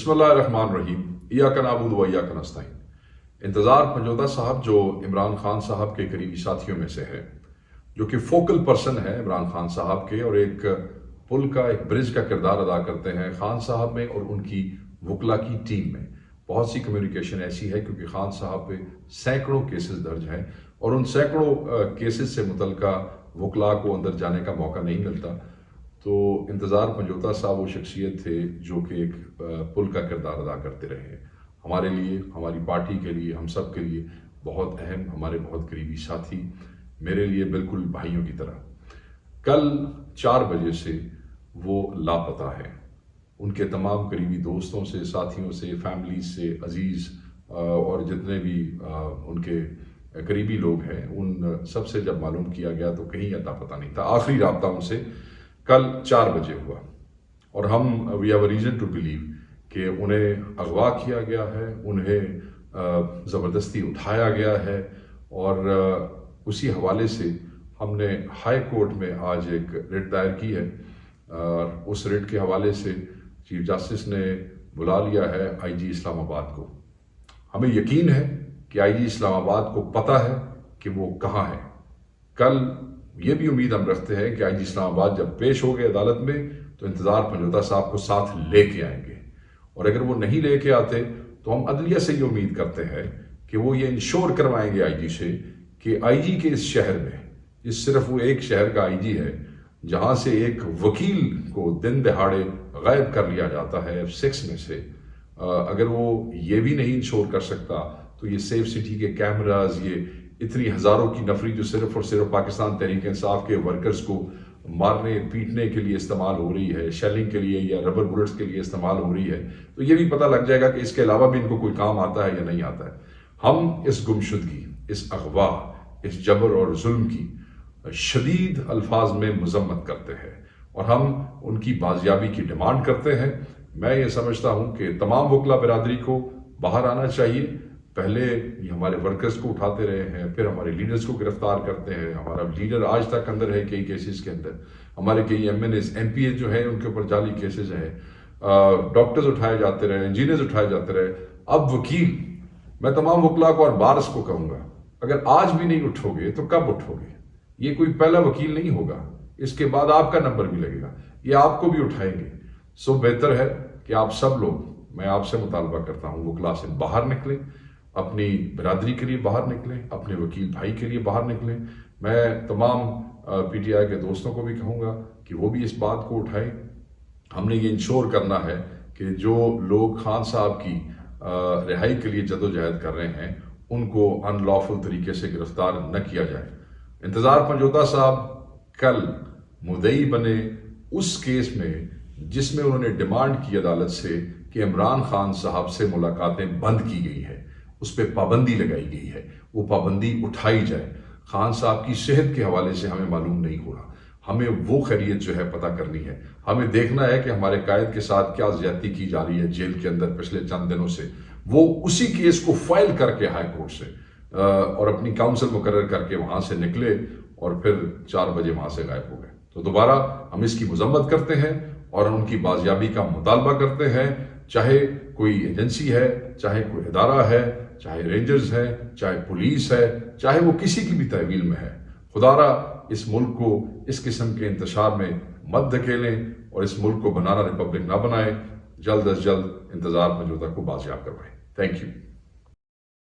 بسم اللہ الرحمن الرحیم ایاک نعبد و ایاک نستعین۔ انتظار پنجوتا صاحب جو عمران خان صاحب کے قریبی ساتھیوں میں سے ہے، جو کہ فوکل پرسن ہے عمران خان صاحب کے، اور ایک پل کا، ایک برج کا کردار ادا کرتے ہیں خان صاحب میں اور ان کی وکلا کی ٹیم میں۔ بہت سی کمیونیکیشن ایسی ہے کیونکہ خان صاحب پہ سینکڑوں کیسز درج ہیں اور ان سینکڑوں کیسز سے متعلقہ وکلا کو اندر جانے کا موقع نہیں ملتا۔ تو انتظار پنجوتا صاحب وہ شخصیت تھے جو کہ ایک پل کا کردار ادا کرتے رہے، ہمارے لیے، ہماری پارٹی کے لیے، ہم سب کے لیے بہت اہم، ہمارے بہت قریبی ساتھی، میرے لیے بالکل بھائیوں کی طرح۔ کل 4 بجے سے وہ لاپتہ ہے۔ ان کے تمام قریبی دوستوں سے، ساتھیوں سے، فیملی سے، عزیز اور جتنے بھی ان کے قریبی لوگ ہیں، ان سب سے جب معلوم کیا گیا تو کہیں اتا پتہ نہیں تھا۔ آخری رابطہ ان سے کل 4 بجے ہوا اور ہم we have a reason to believe کہ انہیں اغوا کیا گیا ہے، انہیں زبردستی اٹھایا گیا ہے، اور اسی حوالے سے ہم نے ہائی کورٹ میں آج ایک ریٹ دائر کی ہے، اور اس ریٹ کے حوالے سے چیف جسٹس نے بلا لیا ہے آئی جی اسلام آباد کو۔ ہمیں یقین ہے کہ آئی جی اسلام آباد کو پتہ ہے کہ وہ کہاں ہے۔ کل یہ بھی امید ہم رکھتے ہیں کہ آئی جی اسلام آباد جب پیش ہو گئے عدالت میں تو انتظار پنجوتا صاحب کو ساتھ لے کے آئیں گے، اور اگر وہ نہیں لے کے آتے تو ہم عدلیہ سے یہ امید کرتے ہیں کہ وہ یہ انشور کروائیں گے آئی جی سے کہ آئی جی کے اس شہر میں، اس صرف وہ ایک شہر کا آئی جی ہے جہاں سے ایک وکیل کو دن دہاڑے غائب کر لیا جاتا ہے F6 میں سے، اگر وہ یہ بھی نہیں انشور کر سکتا تو یہ سیف سٹی کے کیمراز، یہ اتنی ہزاروں کی نفری جو صرف اور صرف پاکستان تحریک انصاف کے ورکرز کو مارنے پیٹنے کے لیے استعمال ہو رہی ہے، شیلنگ کے لیے یا ربر بلٹس کے لیے استعمال ہو رہی ہے، تو یہ بھی پتہ لگ جائے گا کہ اس کے علاوہ بھی ان کو کوئی کام آتا ہے یا نہیں آتا ہے۔ ہم اس گمشدگی، اس اغوا، اس جبر اور ظلم کی شدید الفاظ میں مذمت کرتے ہیں اور ہم ان کی بازیابی کی ڈیمانڈ کرتے ہیں۔ میں یہ سمجھتا ہوں کہ تمام وکلا برادری کو باہر آنا چاہیے۔ پہلے یہ ہمارے ورکرز کو اٹھاتے رہے ہیں، پھر ہمارے لیڈرز کو گرفتار کرتے ہیں، ہمارا لیڈر آج تک اندر ہے کئی کیسز کے اندر، ہمارے کئی ایم پی جو ہیں ان کے اوپر جعلی کیسز ہیں، ڈاکٹرز اٹھائے جاتے رہے، انجینئرز اٹھائے جاتے رہے، اب وکیل۔ میں تمام وکلا کو اور بارس کو کہوں گا، اگر آج بھی نہیں اٹھو گے تو کب اٹھو گے؟ یہ کوئی پہلا وکیل نہیں ہوگا، اس کے بعد آپ کا نمبر بھی لگے گا، یہ آپ کو بھی اٹھائیں گے۔ سو بہتر ہے کہ آپ سب لوگ، میں آپ سے مطالبہ کرتا ہوں، وکلا سے باہر نکلیں، اپنی برادری کے لیے باہر نکلیں، اپنے وکیل بھائی کے لیے باہر نکلیں۔ میں تمام پی ٹی آئی کے دوستوں کو بھی کہوں گا کہ وہ بھی اس بات کو اٹھائیں۔ ہم نے یہ انشور کرنا ہے کہ جو لوگ خان صاحب کی رہائی کے لیے جدوجہد کر رہے ہیں ان کو ان لافل طریقے سے گرفتار نہ کیا جائے۔ انتظار پنجوتا صاحب کل مدعی بنے اس کیس میں جس میں انہوں نے ڈیمانڈ کی عدالت سے کہ عمران خان صاحب سے ملاقاتیں بند کی گئی ہے، اس پہ پابندی لگائی گئی ہے، وہ پابندی اٹھائی جائے۔ خان صاحب کی صحت کے حوالے سے ہمیں معلوم نہیں ہو رہا، ہمیں وہ خیریت جو ہے پتہ کرنی ہے، ہمیں دیکھنا ہے کہ ہمارے قائد کے ساتھ کیا زیادتی کی جا رہی ہے جیل کے اندر پچھلے چند دنوں سے۔ وہ اسی کیس کو فائل کر کے ہائی کورٹ سے اور اپنی کاؤنسل مقرر کر کے وہاں سے نکلے اور پھر 4 بجے وہاں سے غائب ہو گئے۔ تو دوبارہ ہم اس کی مذمت کرتے ہیں اور ان کی بازیابی کا مطالبہ کرتے ہیں، چاہے کوئی ایجنسی ہے، چاہے کوئی ادارہ ہے، چاہے رینجرز ہے، چاہے پولیس ہے، چاہے وہ کسی کی بھی تحویل میں ہے۔ خدا را اس ملک کو اس قسم کے انتشار میں مت دھکیلیں اور اس ملک کو بنانا ریپبلک نہ بنائیں۔ جلد از جلد انتظار پنجوتا کو بازیاب کروائیں۔ Thank you.